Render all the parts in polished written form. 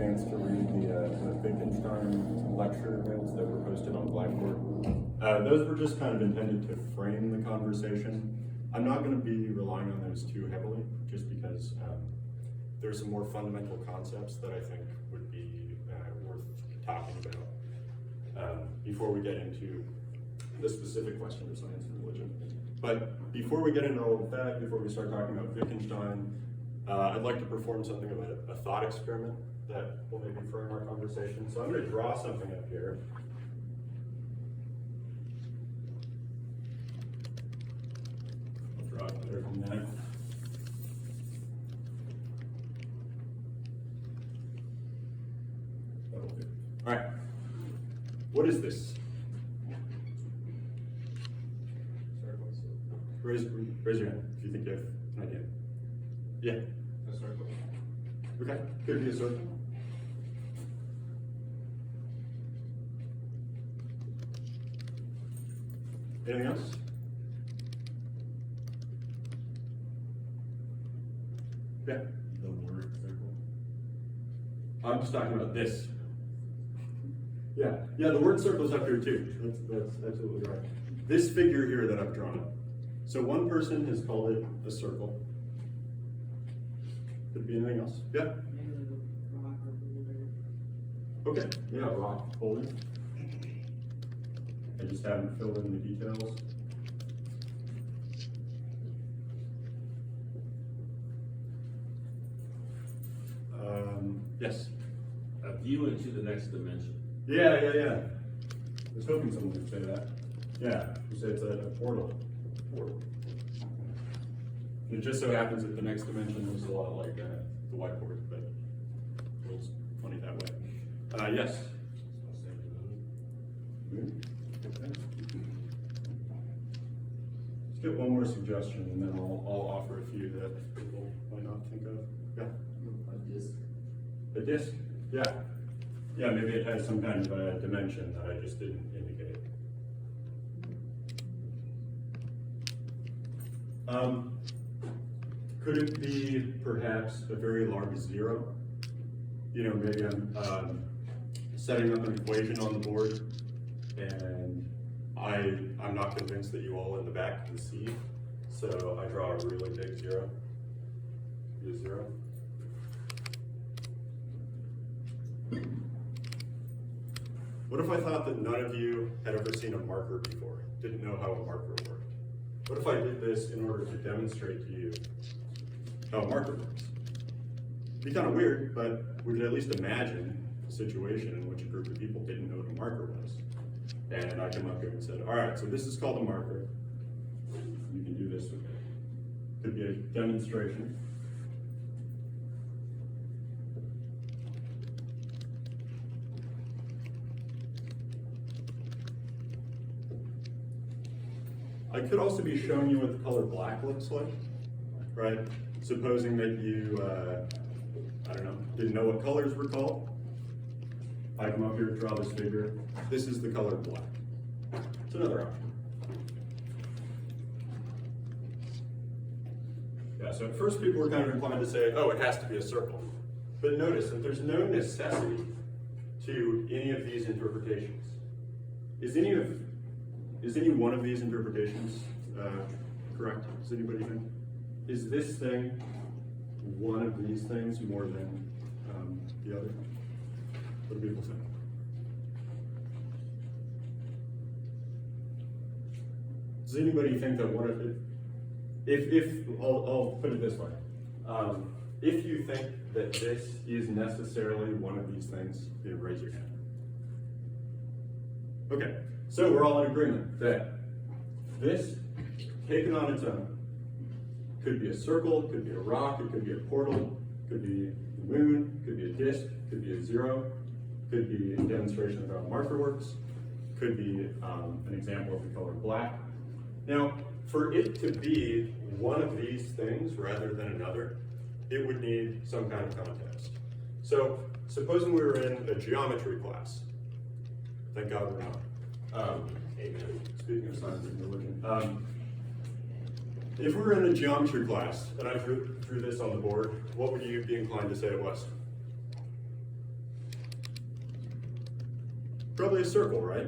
chance to read the Wittgenstein lecture notes that were posted on Blackboard. Those were just kind of intended to frame the conversation. I'm not going to be relying on those too heavily, just because there's some more fundamental concepts that I think would be worth talking about before we get into the specific question of science and religion. But before we get into all of that, before we start talking about Wittgenstein, I'd like to perform something of a thought experiment that will maybe frame our conversation. So I'm going to draw something up here. I'll draw it better than that. That'll do. All right. What is this? Raise your hand if you think you have an idea. Yeah. A circle. Okay. Could be a circle. Anything else? Yeah. The word circle. I'm just talking about this. Yeah. Yeah, the word circle's up here too. That's absolutely right. This figure here that I've drawn. So one person has called it a circle. Could be anything else. Yeah? Maybe like a rock or boulder. Okay. Yeah, rock, boulder. I just haven't filled in the details. Yes? A view into the next dimension. Yeah. I was hoping someone would say that. Yeah, you say it's a portal. And it just so happens that the next dimension looks a lot like the whiteboard, but it looks funny that way. Yes? Moon? Okay. Let's get one more suggestion, and then I'll offer a few that people might not think of. Yeah? A disc. A disc? Yeah. Yeah, maybe it has some kind of a dimension that I just didn't indicate. Could it be perhaps a very large zero? You know, maybe I'm setting up an equation on the board, and I'm not convinced that you all in the back can see, so I draw a really big zero. Be a zero. What if I thought that none of you had ever seen a marker before, didn't know how a marker worked? What if I did this in order to demonstrate to you how a marker works? It'd be kind of weird, but we could at least imagine a situation in which a group of people didn't know what a marker was. And I come up here and said, all right, so this is called a marker. You can do this with it. Could be a demonstration. I could also be showing you what the color black looks like, right? Supposing that you, I don't know, didn't know what colors were called. I come up here to draw this figure. This is the color black. It's another option. Yeah, so at first people were kind of inclined to say, oh, it has to be a circle. But notice that there's no necessity to any of these interpretations. Is any one of these interpretations correct? Does anybody think? Is this thing one of these things more than the other? What do people think? Does anybody think that one of it, if I'll put it this way, if you think that this is necessarily one of these things, then raise your hand. Okay. So we're all in agreement that this, taken on its own, could be a circle, could be a rock, it could be a portal, could be the moon, could be a disk, could be a zero, could be a demonstration of how a marker works, could be an example of the color black. Now, for it to be one of these things rather than another, it would need some kind of context. So, supposing we were in a geometry class. Thank God we're not. Amen. Speaking of science and religion. If we were in a geometry class and I drew this on the board, what would you be inclined to say it was? Probably a circle, right?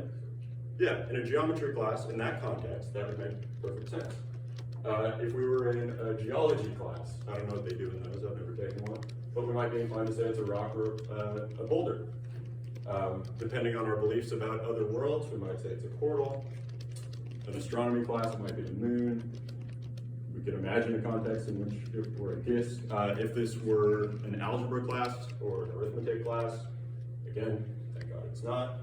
Yeah, in a geometry class, in that context, that would make perfect sense. If we were in a geology class, I don't know what they do in those, I've never taken one, but we might be inclined to say it's a rock or a boulder. Depending on our beliefs about other worlds, we might say it's a portal. An astronomy class, it might be the moon. We could imagine a context in which it were a disk. If this were an algebra class or an arithmetic class, again, thank God it's not,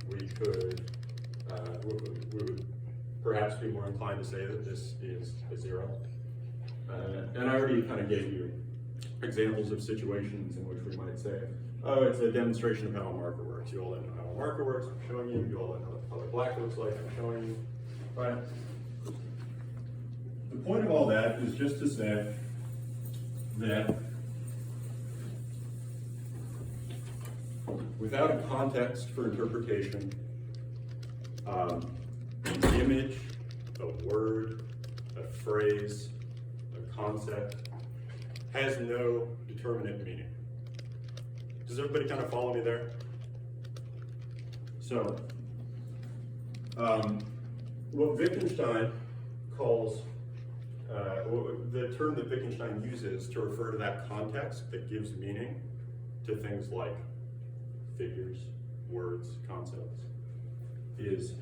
we would perhaps be more inclined to say that this is a zero. And I already kind of gave you examples of situations in which we might say, oh, it's a demonstration of how a marker works. You all know how a marker works, I'm showing you. You all know what the color black looks like, I'm showing you. Right? The point of all that is just to say that without a context for interpretation, an image, a word, a phrase, a concept has no determinate meaning. Does everybody kind of follow me there? So, what Wittgenstein calls, the term that Wittgenstein uses to refer to that context that gives meaning to things like figures, words, concepts, is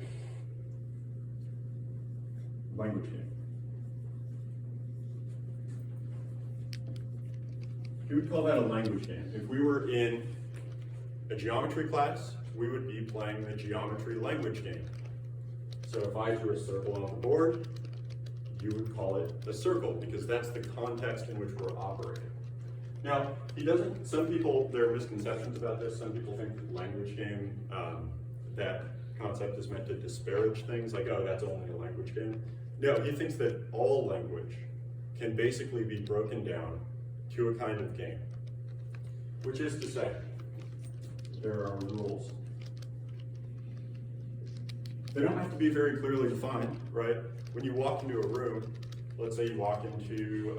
language game. He would call that a language game. If we were in a geometry class, we would be playing a geometry language game. So if I drew a circle on the board, you would call it a circle because that's the context in which we're operating. Now, some people, there are misconceptions about this. Some people think that language game, that concept is meant to disparage things, like, oh, that's only a language game. No, he thinks that all language can basically be broken down to a kind of game, which is to say, there are rules. They don't have to be very clearly defined, right? When you walk into a room, let's say you walk into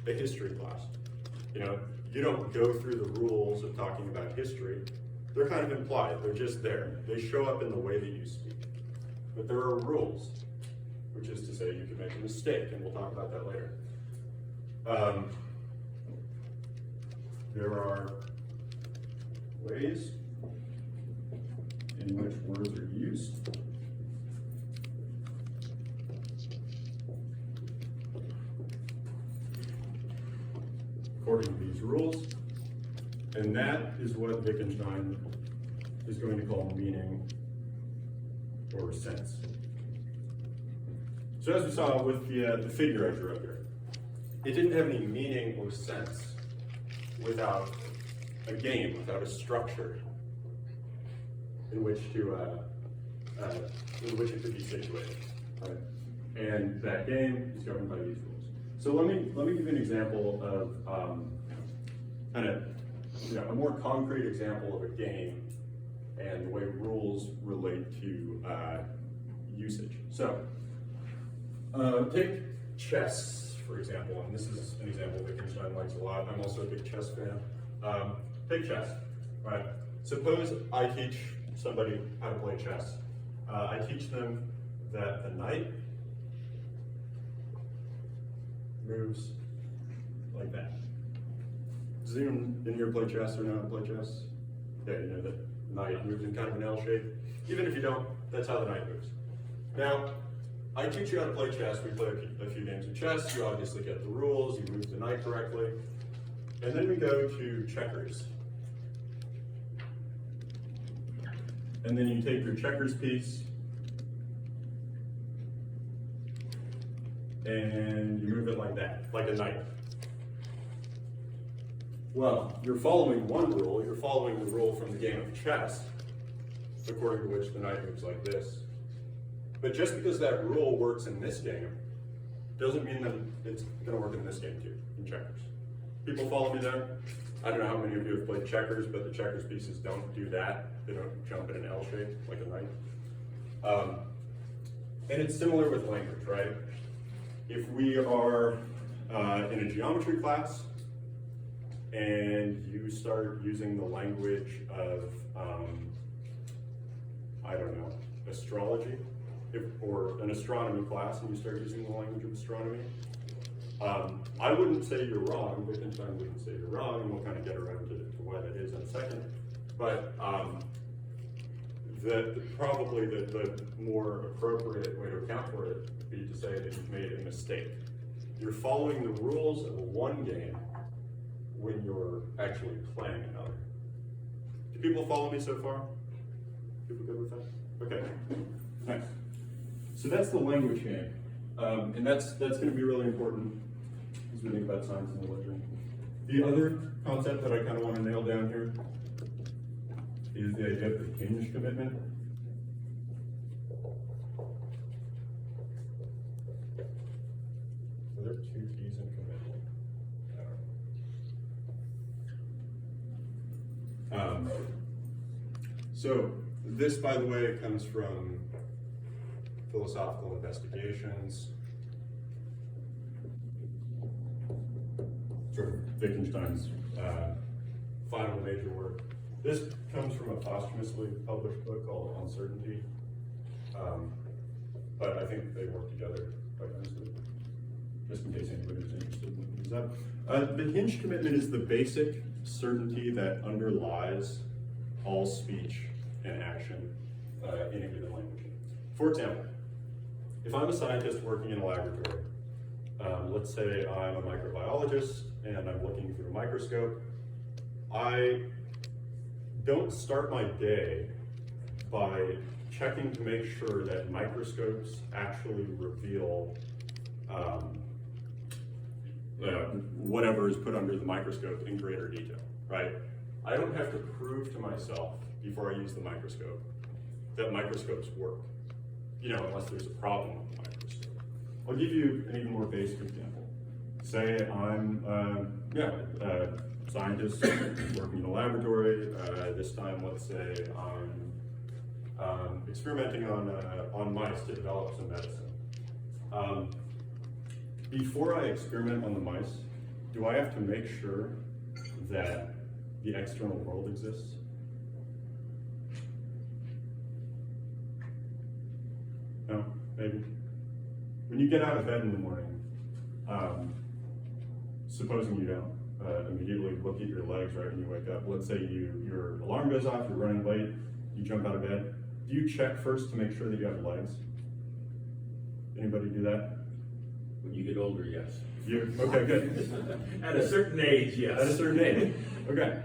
a history class, you don't go through the rules of talking about history. They're kind of implied, they're just there. They show up in the way that you speak. But there are rules, which is to say you can make a mistake, and we'll talk about that later. There are ways in which words are used. According to these rules, and that is what Wittgenstein is going to call meaning or sense. So as we saw with the figure I drew up here, it didn't have any meaning or sense without a game, without a structure in which it could be situated. Right? And that game is governed by these rules. So let me give you an example of a more concrete example of a game and the way rules relate to usage. So take chess, for example, and this is an example Wittgenstein likes a lot. I'm also a big chess fan. Take chess, right? Suppose I teach somebody how to play chess. I teach them that the knight moves like that. Does anyone in here play chess or know how to play chess? Yeah, you know that knight moves in kind of an L shape. Even if you don't, that's how the knight moves. Now, I teach you how to play chess. We play a few games of chess. You obviously get the rules. You move the knight correctly. And then we go to checkers. And then you take your checkers piece and you move it like that, like a knight. Well, you're following one rule. You're following the rule from the game of chess, according to which the knight moves like this. But just because that rule works in this game doesn't mean that it's going to work in this game too, in checkers. People follow me there? I don't know how many of you have played checkers, but the checkers pieces don't do that. They don't jump in an L shape like a knight. And it's similar with language, right? If we are in a geometry class and you start using the language of, I don't know, astrology, or an astronomy class, and you start using the language of astronomy, I wouldn't say you're wrong, Wittgenstein wouldn't say you're wrong, and we'll kind of get around to why that is in a second. But probably the more appropriate way to account for it would be to say that you've made a mistake. You're following the rules of one game when you're actually playing another. Do people follow me so far? People good with that? Okay, nice. So that's the language game, and that's going to be really important as we think about science and religion. The other concept that I kind of want to nail down here is the idea of the hinge commitment. Are there two T's in commitment? I don't know. So this, by the way, comes from philosophical investigations, sort of Wittgenstein's final major work. This comes from a posthumously published book called Uncertainty, but I think they work together quite nicely, just in case anybody was interested in looking these up. The hinge commitment is the basic certainty that underlies all speech and action in a given language. For example, if I'm a scientist working in a laboratory, let's say I'm a microbiologist and I'm looking through a microscope, I don't start my day by checking to make sure that microscopes actually reveal whatever is put under the microscope in greater detail, right? I don't have to prove to myself before I use the microscope that microscopes work, unless there's a problem with the microscope. I'll give you an even more basic example. Say I'm a scientist working in a laboratory. This time, let's say I'm experimenting on mice to develop some medicine. Before I experiment on the mice, do I have to make sure that the external world exists? No, maybe. When you get out of bed in the morning, supposing you don't immediately look at your legs right when you wake up, let's say your alarm goes off, you're running late, you jump out of bed, do you check first to make sure that you have legs? Anybody do that? When you get older, yes. Okay, good. At a certain age, yes. At a certain age, okay.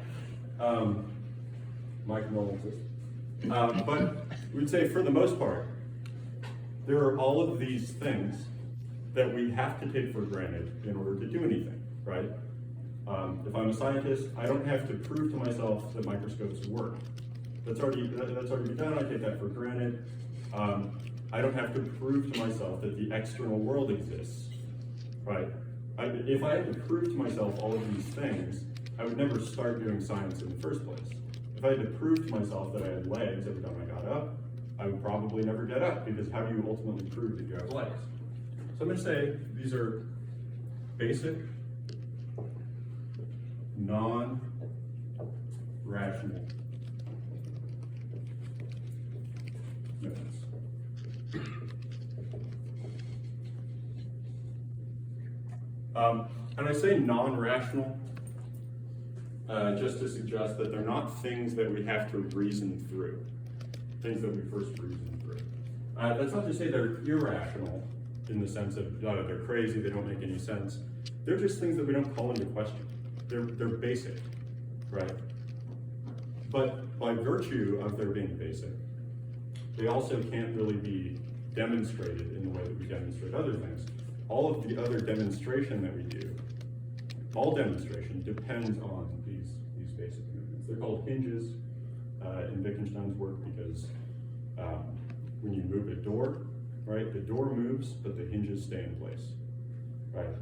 My condolences. But we'd say for the most part, there are all of these things that we have to take for granted in order to do anything, right? If I'm a scientist, I don't have to prove to myself that microscopes work. That's already been done, I take that for granted. I don't have to prove to myself that the external world exists, right? If I had to prove to myself all of these things, I would never start doing science in the first place. If I had to prove to myself that I had legs every time I got up, I would probably never get up, because how do you ultimately prove that you have legs? So I'm going to say these are basic, non-rational methods. And I say non-rational just to suggest that they're not things that we have to reason through, things that we first reason through. That's not to say they're irrational in the sense of they're crazy, they don't make any sense. They're just things that we don't call into question. They're basic, right? But by virtue of their being basic, they also can't really be demonstrated in the way that we demonstrate other things. All of the other demonstration that we do, all demonstration depends on these basic movements. They're called hinges in Wittgenstein's work because when you move a door, right, the door moves, but the hinges stay in place, right?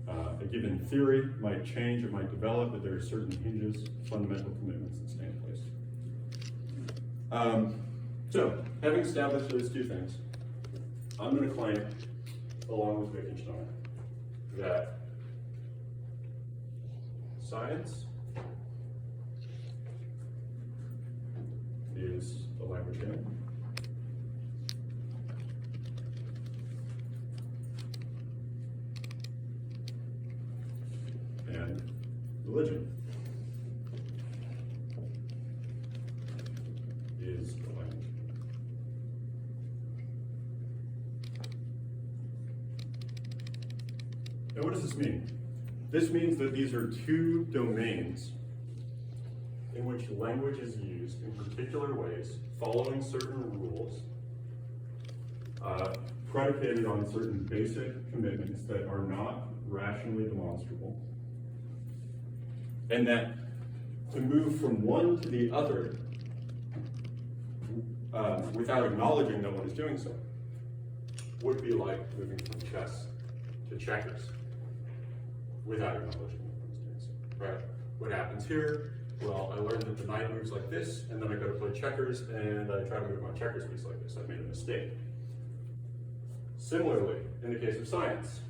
A given theory might change, it might develop, but there are certain hinges, fundamental commitments that stay in place. So, having established those two things, I'm going to claim, along with Wittgenstein, that science is the language game. And religion is the language. Now, what does this mean? This means that these are two domains in which language is used in particular ways, following certain rules, predicated on certain basic commitments that are not rationally demonstrable, and that to move from one to the other without acknowledging that one is doing so would be like moving from chess to checkers without acknowledging that one is doing so, right? What happens here? Well, I learned that the knight moves like this, and then I go to play checkers, and I try to move my checkers piece like this. I made a mistake. Similarly, in the case of science,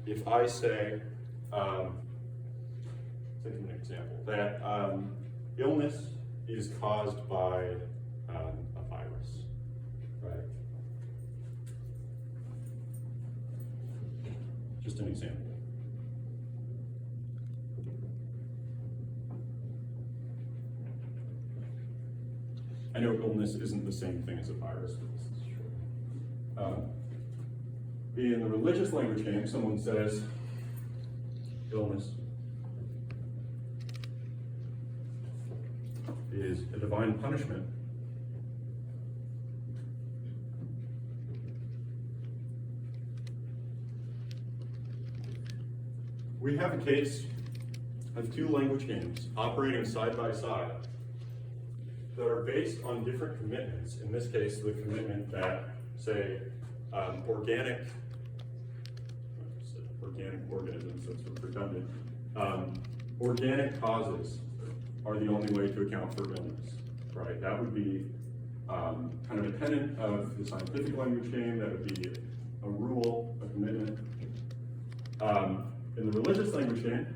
if I say, take an example, that illness is caused by a virus, right? Just an example. I know illness isn't the same thing as a virus, but this is true. In the religious language game, someone says illness is a divine punishment we have a case of two language games operating side by side that are based on different commitments. In this case, the commitment that, say, organic organisms, that's sort of redundant, organic causes are the only way to account for illness, right? That would be kind of a tenet of the scientific language game. That would be a rule, a commitment. In the religious language game,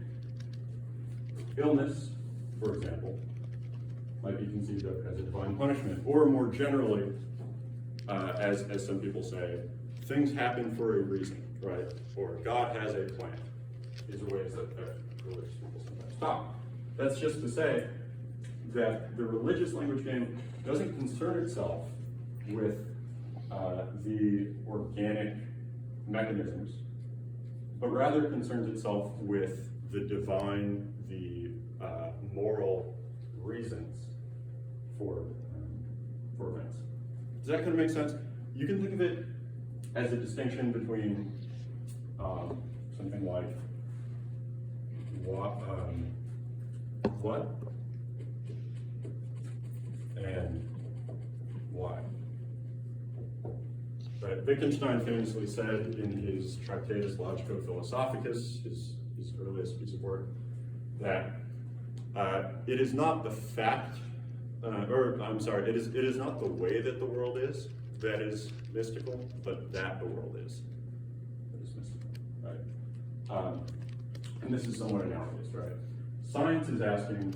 illness, for example, might be conceived of as a divine punishment, or more generally, as some people say, things happen for a reason, right? Or God has a plan. These are ways that religious people sometimes talk. That's just to say that the religious language game doesn't concern itself with the organic mechanisms, but rather concerns itself with the divine, the moral reasons for events. Does that kind of make sense? You can think of it as a distinction between something like what and why. Right. Wittgenstein famously said in his Tractatus Logico-Philosophicus, his earliest piece of work, that it is not the fact, it is not the way that the world is that is mystical, but that the world is that is mystical, right? And this is somewhat analogous, right? Science is asking,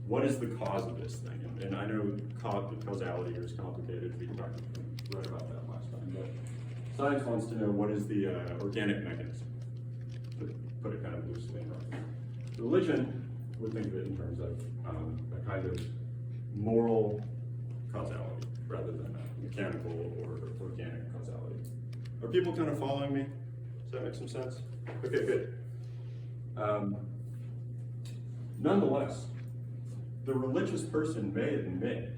what is the cause of this thing? And I know causality is complicated. We talked right about that last time, but science wants to know what is the organic mechanism, to put it kind of loosely in right. Religion would think of it in terms of a kind of moral causality rather than a mechanical or organic causality. Are people kind of following me? Does that make some sense? Okay, good. Nonetheless, the religious person may admit,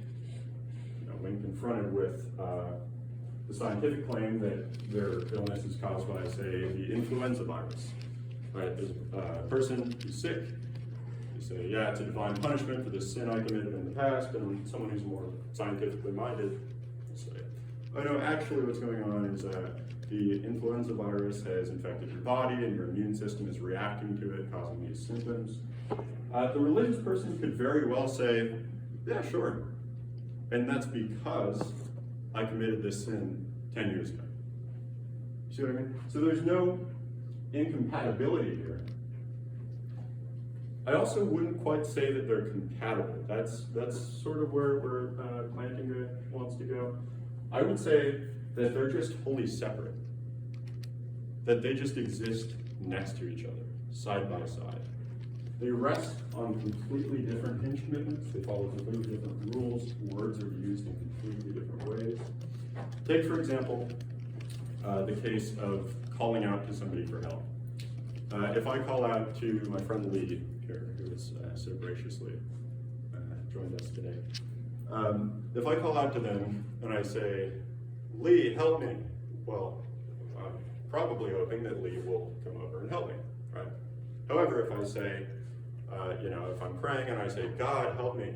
when confronted with the scientific claim that their illness is caused by, say, the influenza virus, right? There's a person who's sick. You say, yeah, it's a divine punishment for this sin I committed in the past, and someone who's more scientifically minded will say, oh no, actually what's going on is the influenza virus has infected your body and your immune system is reacting to it, causing these symptoms. The religious person could very well say, yeah, sure. And that's because I committed this sin 10 years ago. See what I mean? So there's no incompatibility here I also wouldn't quite say that they're compatible. That's sort of where Plantinga wants to go. I would say that they're just wholly separate. That they just exist next to each other, side by side. They rest on completely different hinge commitments. They follow completely different rules. Words are used in completely different ways. Take, for example, the case of calling out to somebody for help. If I call out to my friend Lee here, who has so graciously joined us today, if I call out to them and I say, Lee, help me, well, I'm probably hoping that Lee will come over and help me, right? However, if I say, if I'm praying and I say, God, help me,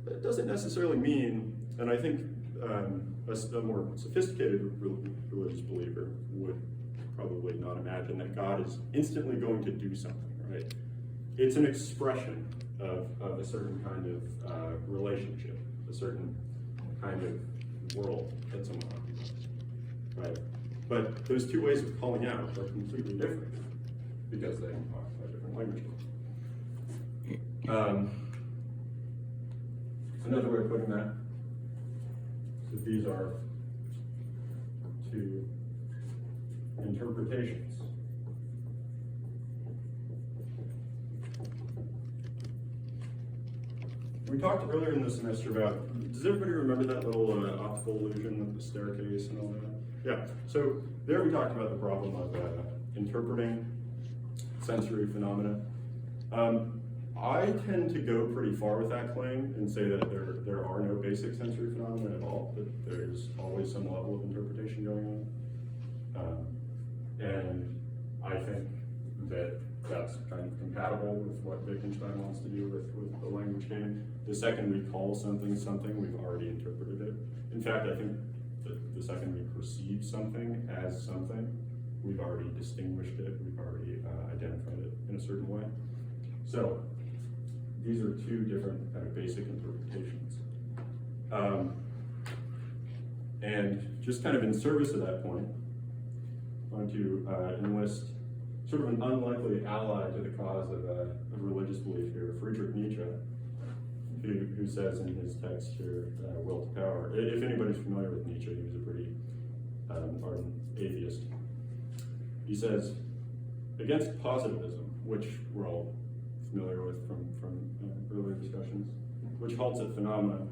that doesn't necessarily mean, and I think a more sophisticated religious believer would probably not imagine that God is instantly going to do something, right? It's an expression of a certain kind of relationship, a certain kind of world that someone occupies, right? But those two ways of calling out are completely different because they occupy different languages. Another way of putting that, so these are two interpretations. We talked earlier in the semester about, does everybody remember that little optical illusion with the staircase and all that? Yeah, so there we talked about the problem of interpreting sensory phenomena. I tend to go pretty far with that claim and say that there are no basic sensory phenomena at all, that there's always some level of interpretation going on. And I think that that's kind of compatible with what Wittgenstein wants to do with the language game. The second we call something something, we've already interpreted it. In fact, I think that the second we perceive something as something, we've already distinguished it, we've already identified it in a certain way. So these are two different kind of basic interpretations. And just kind of in service of that point, I'm going to enlist sort of an unlikely ally to the cause of religious belief here, Friedrich Nietzsche, who says in his text here, Will to Power. If anybody's familiar with Nietzsche, he was a pretty ardent atheist. He says, against positivism, which we're all familiar with from earlier discussions, which halts at phenomena,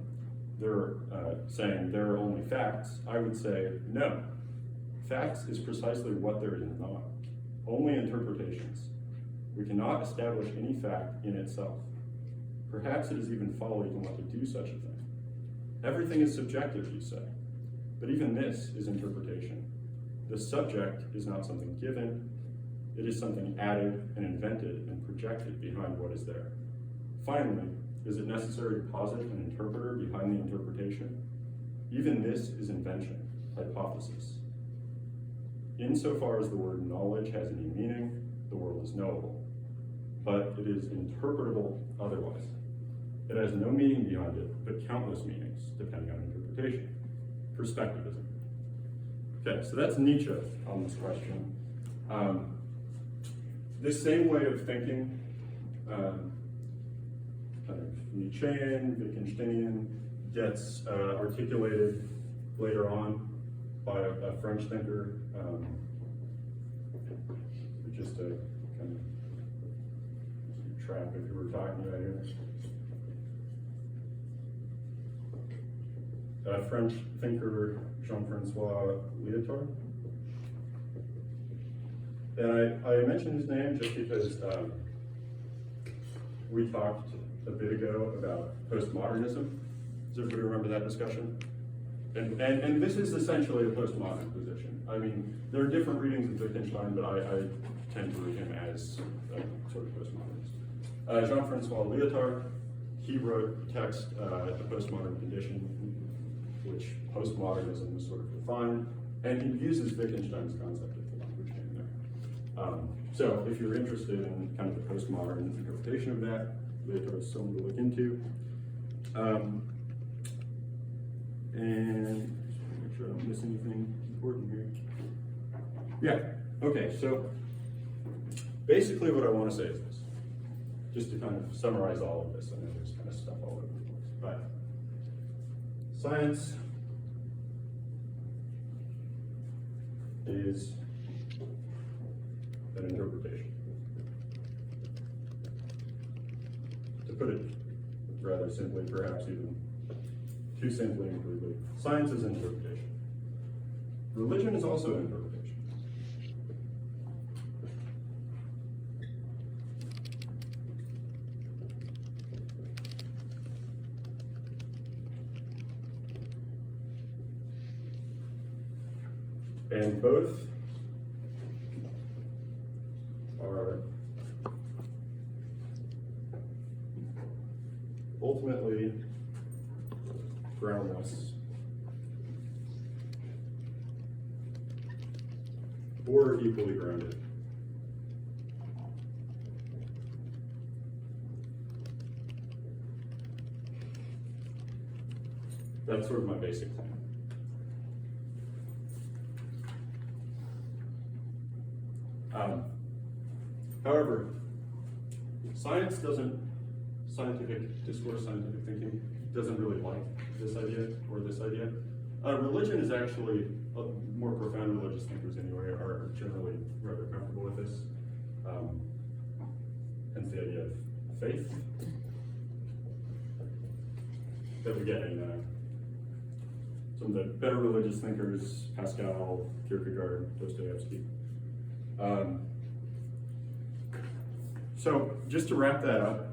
they're saying there are only facts. I would say, no. Facts is precisely what there is not. Only interpretations. We cannot establish any fact in itself. Perhaps it is even folly to want to do such a thing. Everything is subjective, you say. But even this is interpretation. The subject is not something given. It is something added and invented and projected behind what is there. Finally, is it necessary to posit an interpreter behind the interpretation? Even this is invention, hypothesis. Insofar as the word knowledge has any meaning, the world is knowable. But it is interpretable otherwise. It has no meaning beyond it, but countless meanings, depending on interpretation. Perspectivism. Okay, so that's Nietzsche on this question. This same way of thinking, kind of Nietzschean, Wittgensteinian, gets articulated later on by a French thinker, just to kind of trap if you were talking about here. French thinker Jean-Francois Lyotard. And I mentioned his name just because we talked a bit ago about postmodernism. Does everybody remember that discussion? And this is essentially a postmodern position. I mean, there are different readings of Wittgenstein, but I tend to read him as a sort of postmodernist. Jean-Francois Lyotard, he wrote the text, The Postmodern Condition, which postmodernism was sort of defined, and he uses Wittgenstein's concept of the language game there. So if you're interested in kind of the postmodern interpretation of that, Lyotard is someone to look into. And just make sure I don't miss anything important here. Yeah, okay, so basically what I want to say is this. just to kind of summarize all of this, I know there's kind of stuff all over the place, but science is an interpretation. To put it rather simply, perhaps even too simply and crudely, science is an interpretation. Religion is also an interpretation. And both are ultimately groundless or equally grounded. That's sort of my basic claim. However, scientific discourse, scientific thinking, doesn't really like this idea or this idea. Religion is actually, more profound religious thinkers anyway, are generally rather comfortable with this. Hence the idea of faith that we get in some of the better religious thinkers, Pascal, Kierkegaard, Dostoevsky. So just to wrap that up,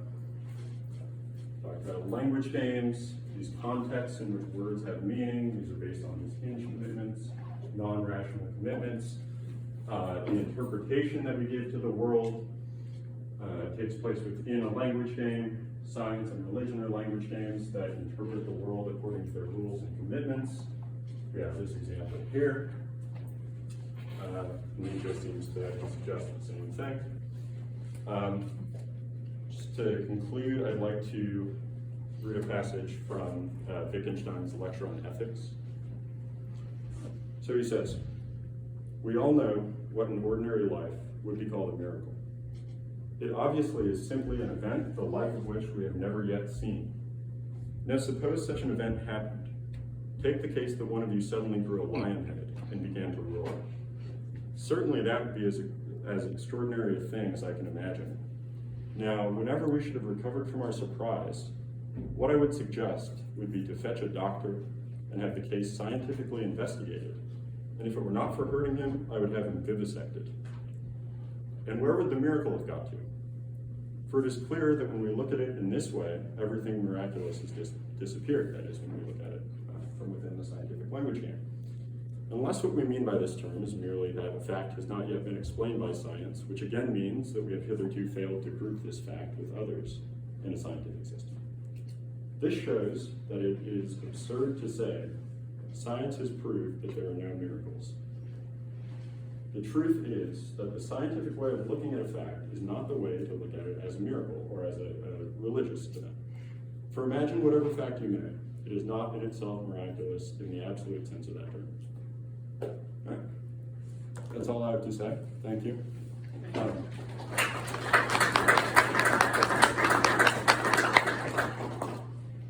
talk about language games, these contexts in which words have meaning. These are based on these hinge commitments, non-rational commitments. The interpretation that we give to the world takes place within a language game. Science and religion are language games that interpret the world according to their rules and commitments. We have this example here. Nietzsche seems to suggest the same thing. Just to conclude, I'd like to read a passage from Wittgenstein's lecture on ethics. So he says, "We all know what in ordinary life would be called a miracle. It obviously is simply an event the like of which we have never yet seen. Now suppose such an event happened. Take the case that one of you suddenly grew a lion head and began to roar. Certainly that would be as extraordinary a thing as I can imagine. Now, whenever we should have recovered from our surprise, what I would suggest would be to fetch a doctor and have the case scientifically investigated. And if it were not for hurting him, I would have him vivisected. And where would the miracle have got to? For it is clear that when we look at it in this way, everything miraculous has disappeared. That is, when we look at it from within the scientific language game. Unless what we mean by this term is merely that a fact has not yet been explained by science, which again means that we have hitherto failed to group this fact with others in a scientific system. This shows that it is absurd to say science has proved that there are no miracles. The truth is that the scientific way of looking at a fact is not the way to look at it as a miracle or as a religious event. For imagine whatever fact you may, it is not in itself miraculous in the absolute sense of that term. All right. That's all I have to say. Thank you. I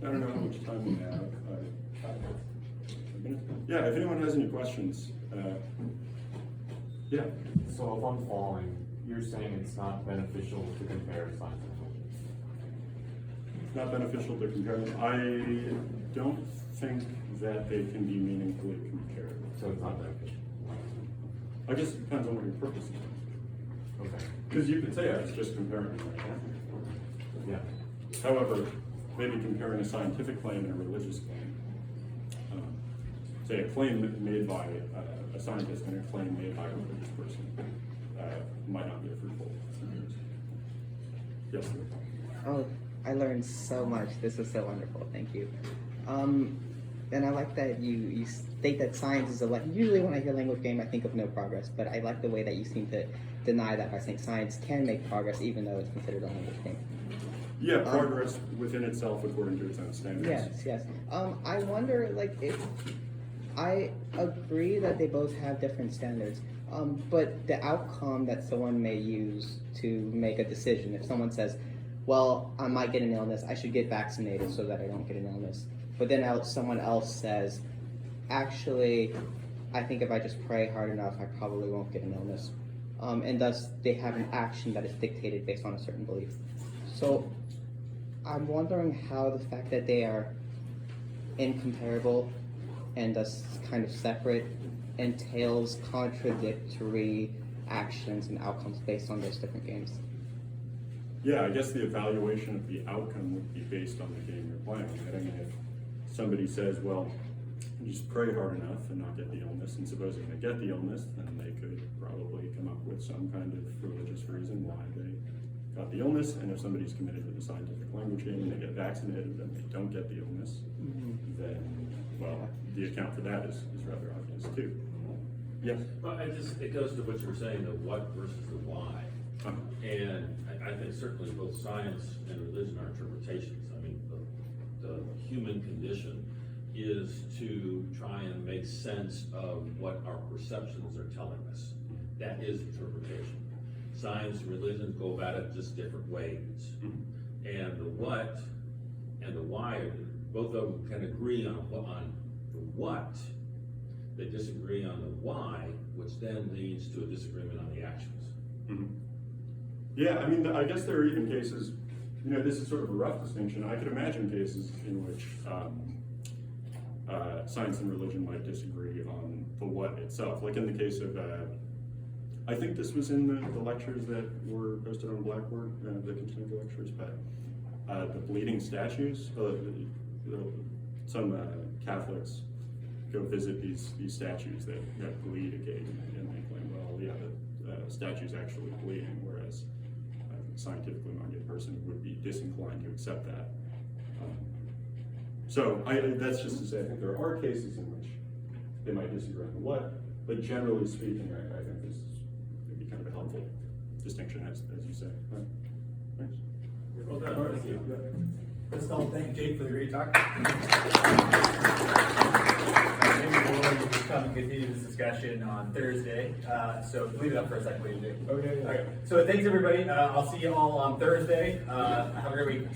don't know how much time we have. Yeah, if anyone has any questions. Yeah. So if I'm following, you're saying it's not beneficial to compare science and religion? It's not beneficial to compare them. I don't think that they can be meaningfully compared. So it's not beneficial? I guess it depends on what your purpose is. Okay. Because you could say I was just comparing them. Right? Yeah. However, maybe comparing a scientific claim and a religious claim. Say a claim made by a scientist and a claim made by a religious person might not be a fruitful. Yes. Oh, I learned so much. This was so wonderful. Thank you. And I like that you state that science is usually when I hear language game, I think of no progress, but I like the way that you seem to deny that by saying science can make progress even though it's considered a language game. Yeah, progress within itself according to its own standards. Yes. I wonder, if I agree that they both have different standards, but the outcome that someone may use to make a decision, if someone says, well, I might get an illness, I should get vaccinated so that I don't get an illness. But then someone else says, actually, I think if I just pray hard enough, I probably won't get an illness. And thus, they have an action that is dictated based on a certain belief. So, I'm wondering how the fact that they are incomparable and thus kind of separate entails contradictory actions and outcomes based on those different games. Yeah, I guess the evaluation of the outcome would be based on the game you're playing. Right? I mean, if somebody says, well, you just pray hard enough and not get the illness, and supposing they get the illness, then they could probably come up with some kind of religious reason why they got the illness. And if somebody's committed to the scientific language game and they get vaccinated, then they don't get the illness, then, well, the account for that is rather obvious too. Yes? Well, it goes to what you were saying, the what versus the why. And I think certainly both science and religion are interpretations. I mean, the human condition is to try and make sense of what our perceptions are telling us. That is interpretation. Science and religion go about it just different ways. And the what and the why, both of them can agree on the what. They disagree on the why, which then leads to a disagreement on the actions. Yeah, I mean, I guess there are even cases, this is sort of a rough distinction. I could imagine cases in which science and religion might disagree on the what itself. Like in the case of, I think this was in the lectures that were posted on Blackboard, the Continual lectures, but the bleeding statues. Some Catholics go visit these statues that bleed occasionally, and they claim, well, yeah, the statue's actually bleeding, whereas a scientifically minded person would be disinclined to accept that. So that's just to say, I think there are cases in which they might disagree on the what, but generally speaking, I think this would be kind of a helpful distinction, as you say. Right. Thanks. Well done, thank you. Let's all thank Jake for the great talk. Maybe we'll come and continue this discussion on Thursday. So leave it up for a second, please, Jake. Okay. All right. So thanks everybody. I'll see you all on Thursday. Have a great week.